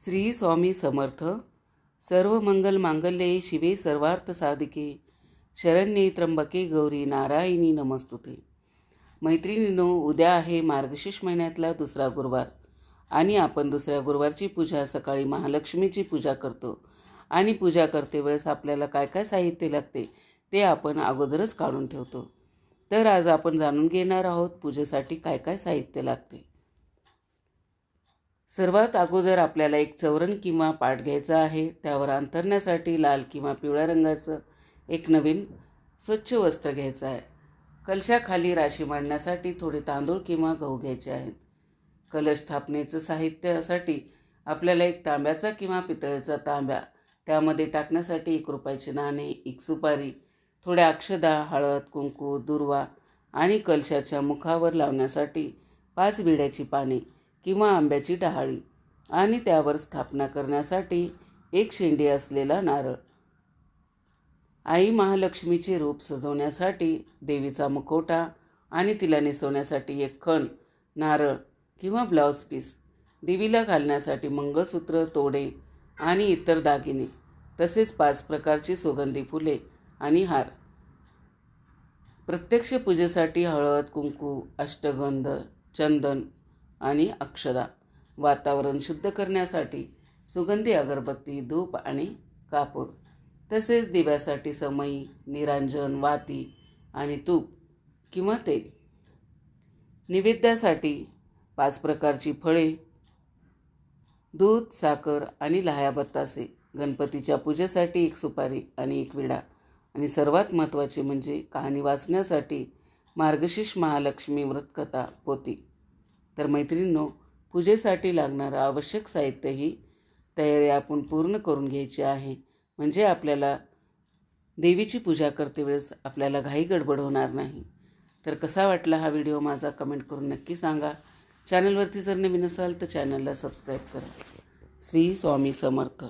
श्री स्वामी समर्थ. सर्व मंगल मांगल्ये शिवे सर्वार्थ साधिके शरण्ये त्र्यंबके गौरी नारायणी नमस्तुते. मैत्रिणींनो, उद्या आहे मार्गशीर्ष महिन्यातला दुसरा गुरुवार आणि आपण दुसऱ्या गुरुवारची पूजा सकाळी महालक्ष्मीची पूजा करतो. आणि पूजा करते वेळेस आपल्याला काय काय साहित्य लागते ते आपण अगोदरच काढून ठेवतो. तर आज आपण जाणून घेणार आहोत पूजेसाठी काय काय साहित्य लागते. सर्वात अगोदर आपल्याला एक चौरंग किंवा पाट घ्यायचा आहे. त्यावर अंथरण्यासाठी लाल किंवा पिवळ्या रंगाचं एक नवीन स्वच्छ वस्त्र घ्यायचं आहे. कलशाखाली राशी मांडण्यासाठी थोडे तांदूळ किंवा गहू घ्यायचे आहेत. कलश स्थापनेचं साहित्यासाठी आपल्याला एक तांब्याचा किंवा पितळेचा तांब्या, त्यामध्ये टाकण्यासाठी 1 रुपयाचे नाणे, 1 सुपारी, थोड्या अक्षदा, हळद, कुंकू, दुर्वा आणि कलशाच्या मुखावर लावण्यासाठी 5 विड्याची पाने किंवा आंब्याची डहाळी आणि त्यावर स्थापना करण्यासाठी 1 शेंडी असलेला नारळ. आई महालक्ष्मीचे रूप सजवण्यासाठी देवीचा मुखवटा आणि तिला नेसवण्यासाठी 1 खण, नारळ किंवा ब्लाउज पीस, देवीला घालण्यासाठी मंगळसूत्र, तोडे आणि इतर दागिने, तसेच 5 प्रकारची सुगंधी फुले आणि हार. प्रत्यक्ष पूजेसाठी हळद, कुंकू, अष्टगंध, चंदन आणि अक्षदा. वातावरण शुद्ध करण्यासाठी सुगंधी अगरबत्ती, धूप आणि कापूर. तसेच दिव्यासाठी समई, निरांजन, वाती आणि तूप किंवा तेल. नैवेद्यासाठी 5 प्रकारची फळे, दूध, साखर आणि लाह्या बत्तासे. गणपतीच्या पूजेसाठी 1 सुपारी आणि 1 विडा. आणि सर्वात महत्त्वाचे म्हणजे कहाणी वाचण्यासाठी मार्गशीर्ष महालक्ष्मी व्रतकथा पोथी. तर मैत्रिणींनो, पूजेसाठी लागणारं आवश्यक साहित्य ही तयारी आपण पूर्ण करून घ्यायची आहे. म्हणजे आपल्याला देवीची पूजा करते वेळेस आपल्याला घाई गडबड होणार नाही. तर कसा वाटला हा व्हिडिओ माझा कमेंट करून नक्की सांगा. चॅनलवरती जर नवीन असाल तर चॅनलला सबस्क्राईब करा. श्री स्वामी समर्थ.